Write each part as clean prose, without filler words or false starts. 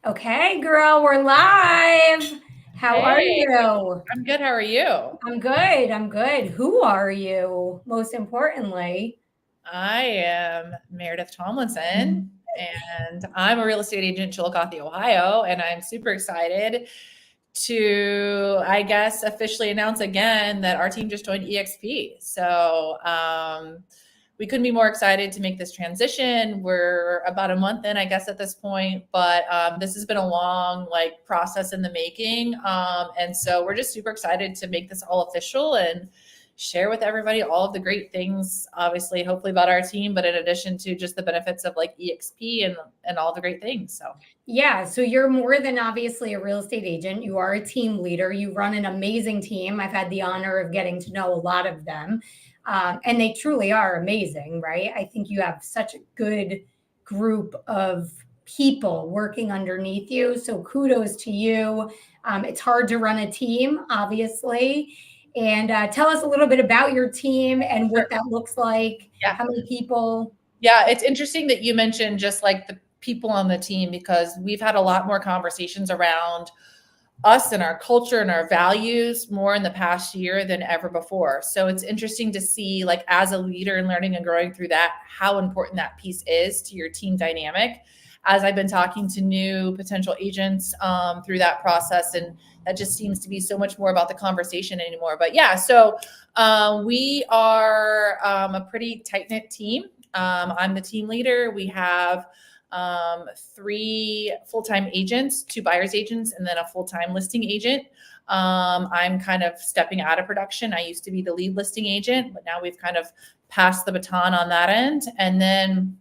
Okay, girl, we're live. How are Hey, you? I'm good. How are you? I'm good. I'm good. Who are you, most importantly? I am Meredith Tomlinson, and I'm a real estate agent in Chillicothe, Ohio, and I'm super excited to, I guess, officially announce again that our team just joined EXP. We couldn't be more excited to make this transition. We're about a month in, I guess, at this point, but this has been a long process in the making, and so we're just super excited to make this all official and share with everybody all of the great things, obviously, hopefully about our team, but in addition to just the benefits of EXP and all the great things. So Yeah, so you're more than obviously a real estate agent. You are a team leader. You run an amazing team. I've had the honor of getting to know a lot of them, and they truly are amazing, right? I think you have such a good group of people working underneath you. So kudos to you. It's hard to run a team, obviously. And tell us a little bit about your team and what sure. that looks like. Yeah. How many people? Yeah, it's interesting that you mentioned just the people on the team, because we've had a lot more conversations around us and our culture and our values more in the past year than ever before. So it's interesting to see, as a leader and learning and growing through that, how important that piece is to your team dynamic. As I've been talking to new potential agents through that process, and that just seems to be so much more about the conversation anymore. But yeah, so we are a pretty tight knit team. I'm the team leader. We have 3 full-time agents, 2 buyer's agents, and then a full-time listing agent. I'm kind of stepping out of production. I used to be the lead listing agent, but now we've kind of passed the baton on that end. And then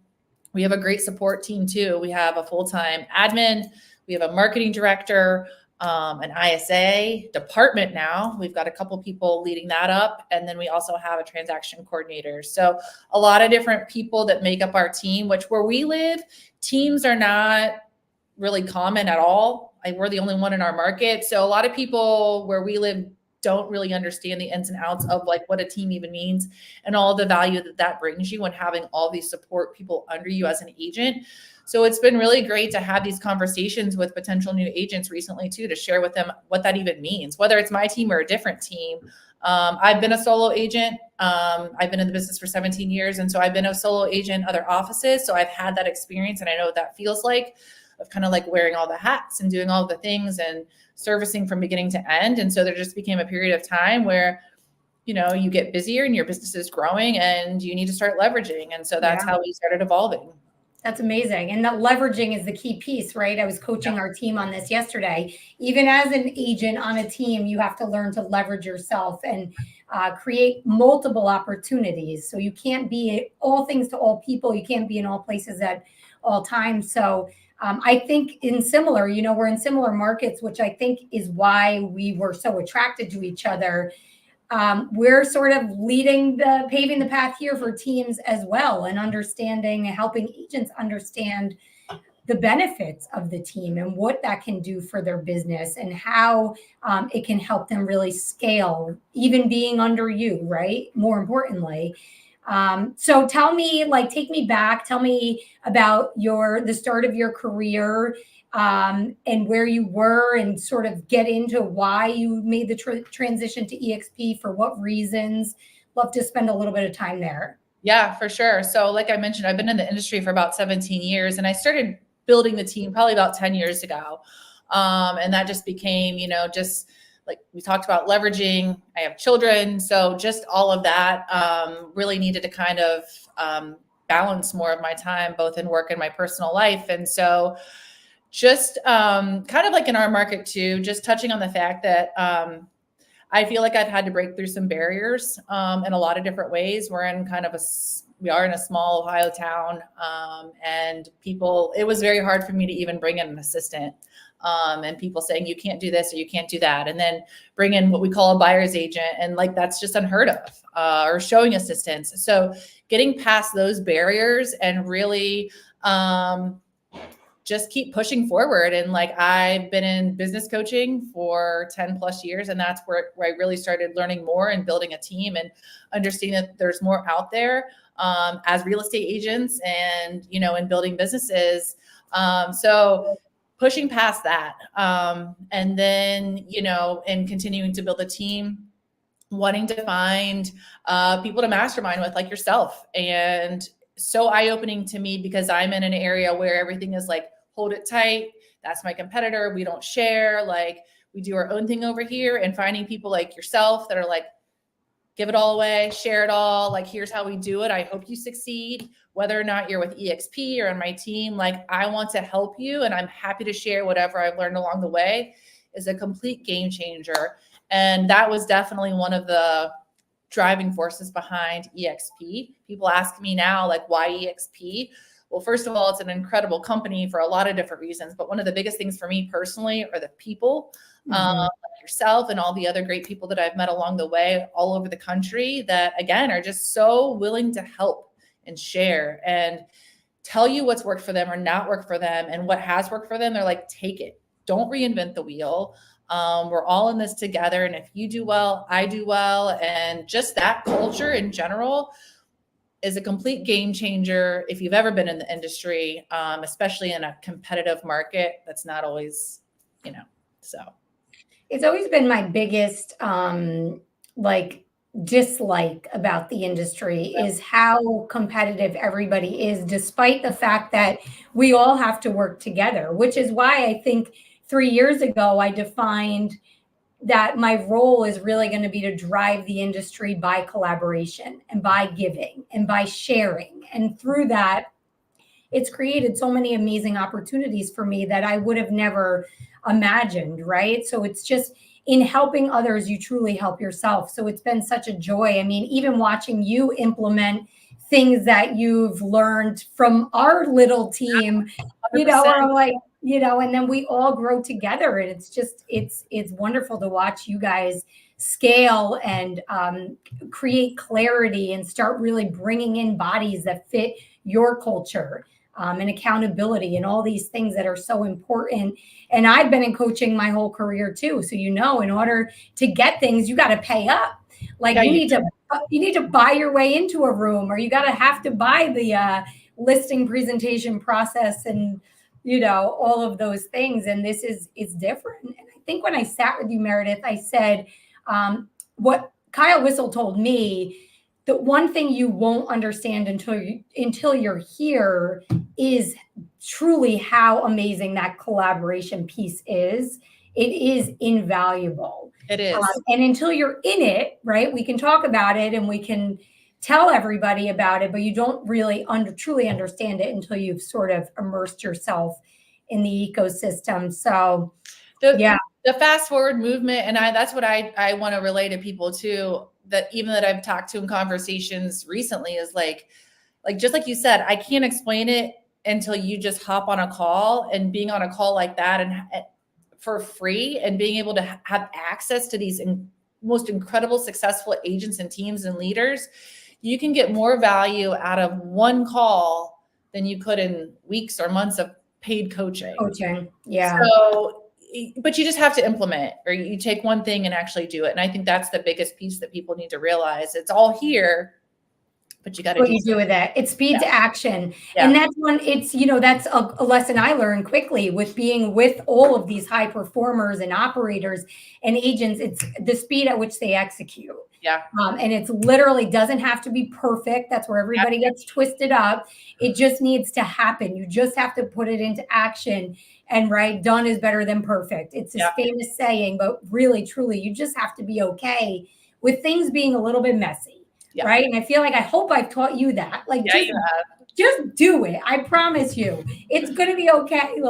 we have a great support team too. We have a full-time admin. We have a marketing director, an ISA department now. We've got a couple people leading that up. And then we also have a transaction coordinator. So a lot of different people that make up our team, which where we live, teams are not really common at all. We're the only one in our market. So a lot of people where we live don't really understand the ins and outs of what a team even means and all the value that brings you, and having all these support people under you as an agent. So it's been really great to have these conversations with potential new agents recently too, to share with them what that even means, whether it's my team or a different team. I've been a solo agent. I've been in the business for 17 years. And so I've been a solo agent in other offices. So I've had that experience, and I know what that feels like, of kind of wearing all the hats and doing all the things and servicing from beginning to end. And so there just became a period of time where, you get busier and your business is growing and you need to start leveraging. And so that's Yeah. how we started evolving. That's amazing. And that leveraging is the key piece, right? I was coaching our team on this yesterday. Even as an agent on a team, you have to learn to leverage yourself and create multiple opportunities. So you can't be all things to all people. You can't be in all places at all times. So I think we're in similar markets, which I think is why we were so attracted to each other. We're sort of paving the path here for teams as well, and helping agents understand the benefits of the team and what that can do for their business, and how it can help them really scale, even being under you, right? More importantly. So tell me, take me back, tell me about the start of your career, and where you were, and sort of get into why you made the transition to EXP, for what reasons. Love to spend a little bit of time there. Yeah, for sure. So like I mentioned, I've been in the industry for about 17 years, and I started building the team probably about 10 years ago. And that just became, just like we talked about, leveraging. I have children. So just all of that really needed to kind of balance more of my time, both in work and my personal life. And so just kind of in our market too, just touching on the fact that I feel like I've had to break through some barriers in a lot of different ways. We are in a small Ohio town, and it was very hard for me to even bring in an assistant, and people saying you can't do this or you can't do that, and then bring in what we call a buyer's agent, and that's just unheard of, or showing assistance. So getting past those barriers and really just keep pushing forward. And I've been in business coaching for 10 plus years. And that's where I really started learning more and building a team and understanding that there's more out there as real estate agents and, in building businesses. So pushing past that. And then, and continuing to build a team, wanting to find people to mastermind with like yourself. And so eye-opening to me because I'm in an area where everything is like, hold it tight. That's my competitor. We don't share. Like we do our own thing over here, and finding people like yourself that are like, give it all away, share it all. Like, here's how we do it. I hope you succeed, whether or not you're with EXP or on my team. Like, I want to help you, and I'm happy to share whatever I've learned along the way, is a complete game changer. And that was definitely one of the driving forces behind EXP. People ask me now, like, why EXP? Well, first of all, it's an incredible company for a lot of different reasons. But one of the biggest things for me personally are the people. Like yourself and all the other great people that I've met along the way all over the country that, again, are just so willing to help and share and tell you what's worked for them or not worked for them. And what has worked for them, they're like, take it. Don't reinvent the wheel. We're all in this together. And if you do well, I do well. And just that culture in general is a complete game changer if you've ever been in the industry, especially in a competitive market. That's not always, so. It's always been my biggest dislike about the industry is how competitive everybody is, despite the fact that we all have to work together, which is why I think 3 years ago I defined that my role is really going to be to drive the industry by collaboration and by giving and by sharing. And through that, it's created so many amazing opportunities for me that I would have never imagined, right? So it's just in helping others, you truly help yourself. So it's been such a joy. I mean, even watching you implement things that you've learned from our little team, 100%. or I'm like, and then we all grow together. And it's just, it's wonderful to watch you guys scale and create clarity and start really bringing in bodies that fit your culture. And accountability and all these things that are so important. And I've been in coaching my whole career too. So, in order to get things, you got to pay up. Like you need to buy your way into a room, or you have to buy the listing presentation process and, all of those things. And this is different. And I think when I sat with you, Meredith, I said, what Kyle Whistle told me, the one thing you won't understand until you're here is truly how amazing that collaboration piece is. It is invaluable. It is. And until you're in it, right, we can talk about it and we can tell everybody about it, but you don't really truly understand it until you've sort of immersed yourself in the ecosystem. So, the fast forward movement, and that's what I want to relay to people too, that I've talked to in conversations recently, is like just like you said, I can't explain it until you just hop on a call, and being on a call like that and for free, and being able to have access to these most incredible, successful agents and teams and leaders, you can get more value out of one call than you could in weeks or months of paid coaching. Yeah. So, but you just have to implement, or you take one thing and actually do it. And I think that's the biggest piece that people need to realize. It's all here, but you got to what you do with that. It speeds action. Yeah. And that's when it's, that's a lesson I learned quickly with being with all of these high performers and operators and agents. It's the speed at which they execute. Yeah. And it's literally doesn't have to be perfect. That's where everybody gets twisted up. It just needs to happen. You just have to put it into action. And done is better than perfect. It's this famous saying, but really, truly, you just have to be okay with things being a little bit messy, right? And I hope I've taught you that. Just do it. I promise you, it's going to be okay.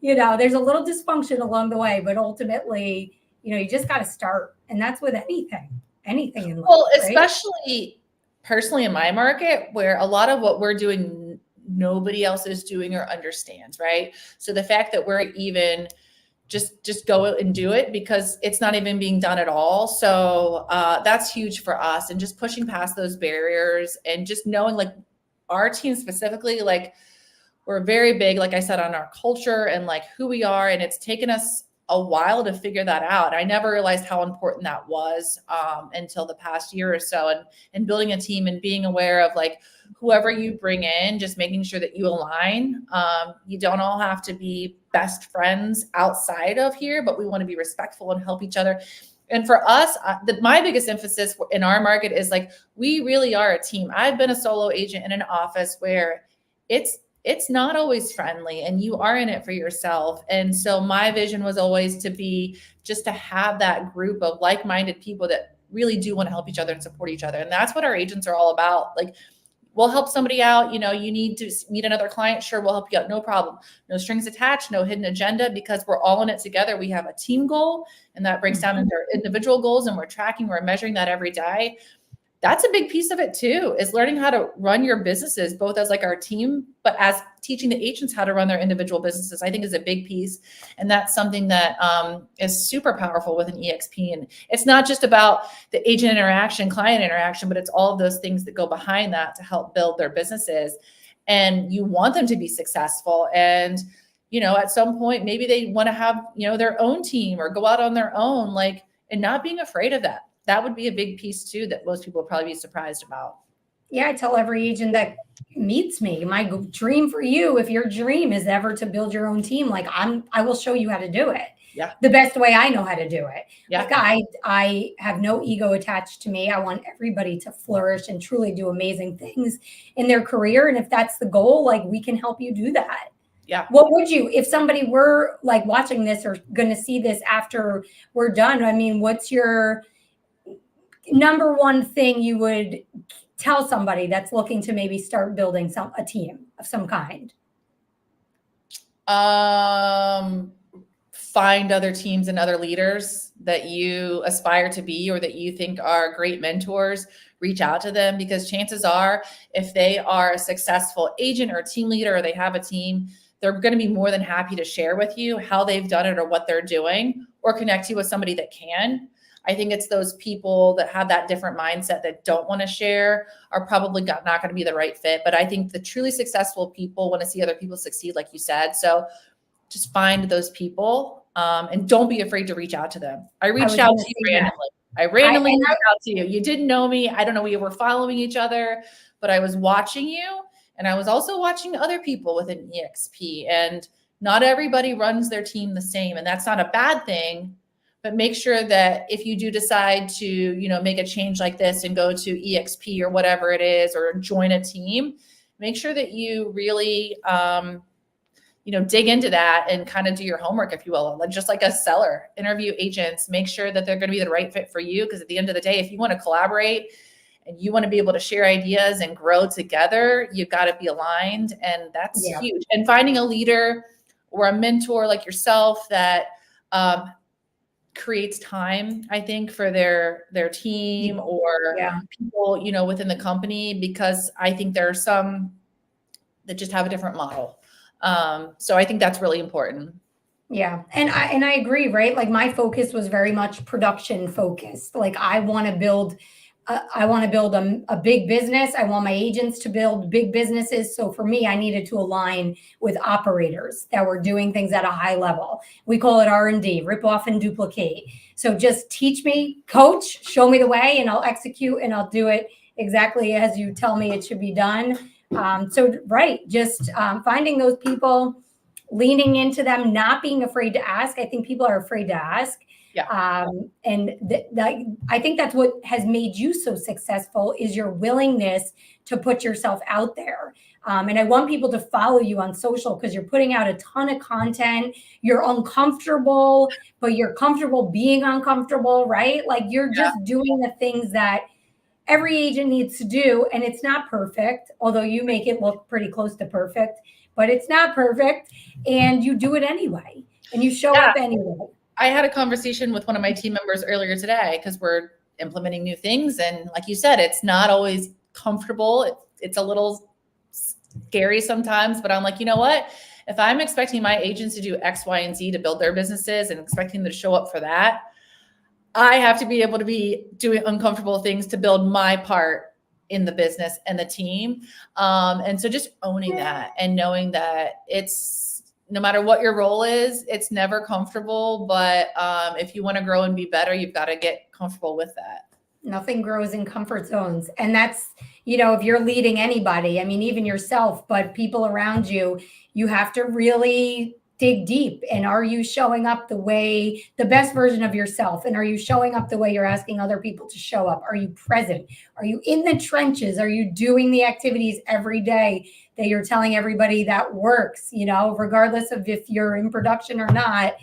There's a little dysfunction along the way, but ultimately, you just got to start. And that's with anything in life. Well, especially personally in my market, where a lot of what we're doing, nobody else is doing or understands, right? So the fact that we're even just go and do it, because it's not even being done at all. So that's huge for us, and just pushing past those barriers and just knowing, our team specifically, we're very big, like I said, on our culture and who we are. And it's taken us a while to figure that out. I never realized how important that was until the past year or so. And building a team and being aware of like whoever you bring in, just making sure that you align. You don't all have to be best friends outside of here, but we want to be respectful and help each other. And for us, my biggest emphasis in our market is like, we really are a team. I've been a solo agent in an office where it's not always friendly and you are in it for yourself. And so my vision was always to be just to have that group of like-minded people that really do want to help each other and support each other. And that's what our agents are all about. Like, we'll help somebody out. You know, you need to meet another client. Sure, we'll help you out. No problem. No strings attached, no hidden agenda, because we're all in it together. We have a team goal, and that breaks down into our individual goals, and we're measuring that every day. That's a big piece of it too, is learning how to run your businesses, both as like our team, but as teaching the agents how to run their individual businesses, I think is a big piece. And that's something that is super powerful with an EXP. And it's not just about the agent interaction, client interaction, but it's all of those things that go behind that to help build their businesses. And you want them to be successful. And, you know, at some point, maybe they want to have, you know, their own team or go out on their own, like, and not being afraid of that. That would be a big piece too, that most people would probably be surprised about. Yeah, I tell every agent that meets me, my dream for you, if your dream is ever to build your own team, like I will show you how to do it. Yeah. The best way I know how to do it. Yeah. Like I have no ego attached to me. I want everybody to flourish and truly do amazing things in their career. And if that's the goal, like we can help you do that. Yeah. What would you, if somebody were like watching this or going to see this after we're done? I mean, what's your number one thing you would tell somebody that's looking to maybe start building a team of some kind? Find other teams and other leaders that you aspire to be or that you think are great mentors. Reach out to them, because chances are, if they are a successful agent or team leader, or they have a team, they're going to be more than happy to share with you how they've done it or what they're doing, or connect you with somebody that can. I think it's those people that have that different mindset that don't want to share are probably not going to be the right fit. But I think the truly successful people want to see other people succeed, like you said. So just find those people and don't be afraid to reach out to them. I reached out to you randomly. I randomly reached out to you. You didn't know me. I don't know, we were following each other, but I was watching you, and I was also watching other people with an EXP. And not everybody runs their team the same, and that's not a bad thing. But make sure that if you do decide to, you know, make a change like this and go to EXP or whatever it is, or join a team, make sure that you really, you know, dig into that and kind of do your homework, if you will. Like, just like a seller, interview agents, make sure that they're going to be the right fit for you. Because at the end of the day, if you want to collaborate and you want to be able to share ideas and grow together, you've got to be aligned. And that's huge. And finding a leader or a mentor like yourself that, creates time, I think, for their team or people, you know, within the company, because I think there are some that just have a different model. So I think that's really important. Yeah. And I agree, right? Like my focus was very much production focused. Like I want to build a big business. I want my agents to build big businesses. So for me, I needed to align with operators that were doing things at a high level. We call it R&D, rip off and duplicate. So just teach me, coach, show me the way, and I'll execute, and I'll do it exactly as you tell me it should be done. Just finding those people, leaning into them, not being afraid to ask. I think people are afraid to ask. Yeah. I think that's what has made you so successful, is your willingness to put yourself out there. And I want people to follow you on social, because you're putting out a ton of content. You're uncomfortable, but you're comfortable being uncomfortable, right? Like you're just doing the things that every agent needs to do. And it's not perfect, although you make it look pretty close to perfect, but it's not perfect. And you do it anyway, and you show up anyway. I had a conversation with one of my team members earlier today, because we're implementing new things. And like you said, it's not always comfortable. It's a little scary sometimes, but I'm like, you know what? If I'm expecting my agents to do X, Y, and Z to build their businesses and expecting them to show up for that, I have to be able to be doing uncomfortable things to build my part in the business and the team. And so just owning that and knowing that it's no matter what your role is, it's never comfortable. But if you want to grow and be better, you've got to get comfortable with that. Nothing grows in comfort zones. And that's, you know, if you're leading anybody, I mean, even yourself, but people around you, you have to really dig deep. And are you showing up the best version of yourself? And are you showing up the way you're asking other people to show up? Are you present? Are you in the trenches? Are you doing the activities every day that you're telling everybody that works, you know, regardless of if you're in production or not?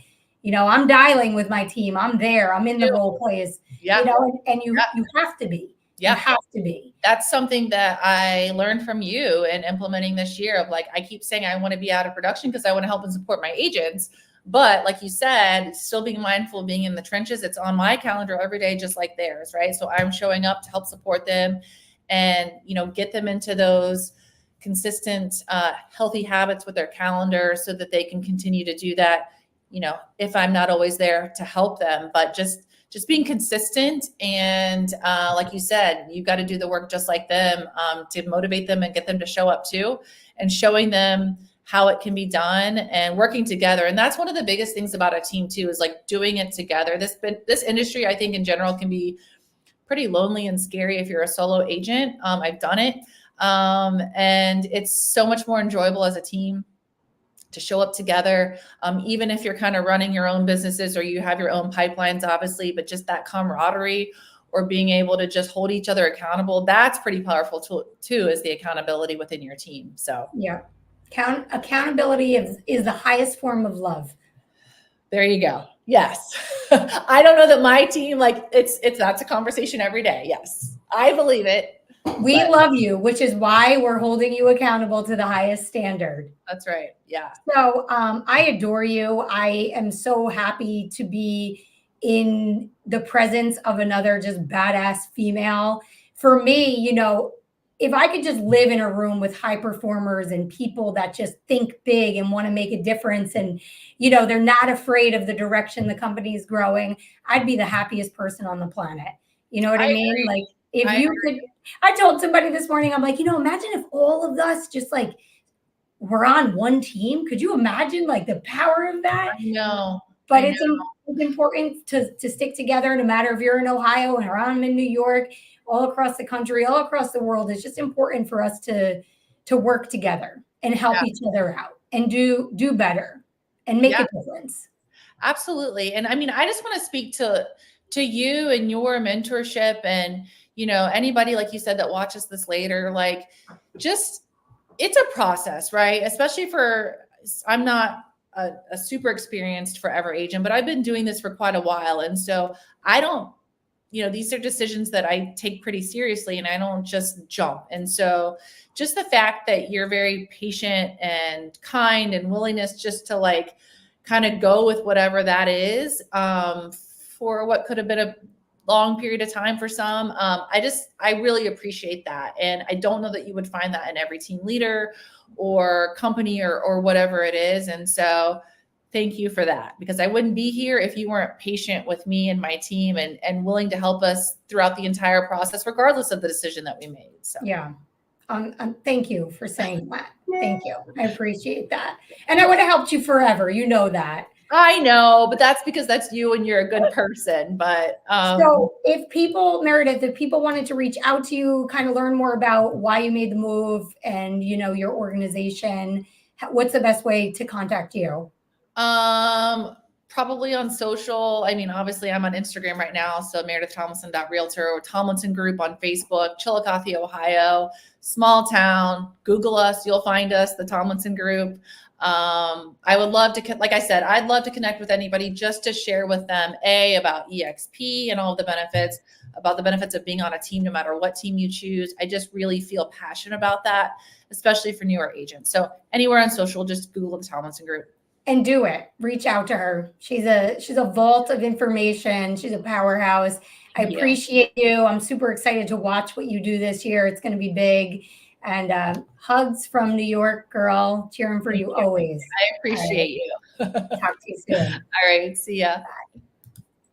You know, I'm dialing with my team. I'm there. I'm in the role plays. Yeah. You know, and you have to be. Yeah. You have to be. That's something that I learned from you and implementing this year of like, I keep saying I want to be out of production because I want to help and support my agents. But like you said, still being mindful of being in the trenches. It's on my calendar every day, just like theirs, right? So I'm showing up to help support them and, you know, get them into those consistent, healthy habits with their calendar so that they can continue to do that. You know, if I'm not always there to help them, but just being consistent. And like you said, you've got to do the work just like them to motivate them and get them to show up too, and showing them how it can be done and working together. And that's one of the biggest things about a team too, is like doing it together. This industry, I think in general, can be pretty lonely and scary if you're a solo agent. I've done it. And it's so much more enjoyable as a team to show up together, even if you're kind of running your own businesses or you have your own pipelines, obviously, but just that camaraderie or being able to just hold each other accountable, that's pretty powerful too, is the accountability within your team. So yeah, accountability is the highest form of love. There you go. Yes. I don't know that my team, like that's a conversation every day. Yes. I believe it. We love you, which is why we're holding you accountable to the highest standard. That's right. Yeah. So I adore you. I am so happy to be in the presence of another just badass female. For me, you know, if I could just live in a room with high performers and people that just think big and want to make a difference and, you know, they're not afraid of the direction the company is growing, I'd be the happiest person on the planet. You know what I mean? Agree. Like if you could, I told somebody this morning, I'm like, you know, imagine if all of us just like were on one team. Could you imagine like the power of that? No. But it's important to stick together, no matter if you're in Ohio or I'm in New York, all across the country, all across the world. It's just important for us to work together and help each other out and do better and make a difference. Absolutely. And I mean, I just want to speak to you and your mentorship and, you know, anybody, like you said, that watches this later, like just, it's a process, right? Especially I'm not a super experienced forever agent, but I've been doing this for quite a while. And so I don't, you know, these are decisions that I take pretty seriously and I don't just jump. And so just the fact that you're very patient and kind and willingness just to like kind of go with whatever that is for what could have been a long period of time for some. I really appreciate that. And I don't know that you would find that in every team leader or company or whatever it is. And so thank you for that, because I wouldn't be here if you weren't patient with me and my team and willing to help us throughout the entire process, regardless of the decision that we made. So yeah. Thank you for saying that. Thank you. I appreciate that. And I would have helped you forever. You know that. I know, but that's because that's you and you're a good person. But so if people, Meredith, if people wanted to reach out to you, kind of learn more about why you made the move and, you know, your organization, what's the best way to contact you? Probably on social. I mean, obviously I'm on Instagram right now. So Meredith Tomlinson.realtor or Tomlinson Group on Facebook, Chillicothe, Ohio, small town. Google us. You'll find us, the Tomlinson Group. I would love to, like I said, I'd love to connect with anybody just to share with them about EXP and all of the benefits, about the benefits of being on a team, no matter what team you choose. I just really feel passionate about that, especially for newer agents. So anywhere on social, just Google the Tomlinson Group. And do it. Reach out to her. She's a vault of information. She's a powerhouse. I appreciate you. I'm super excited to watch what you do this year. It's going to be big. And hugs from New York, girl. Cheering for you always. I appreciate you. Talk to you soon. All right. See ya. Bye.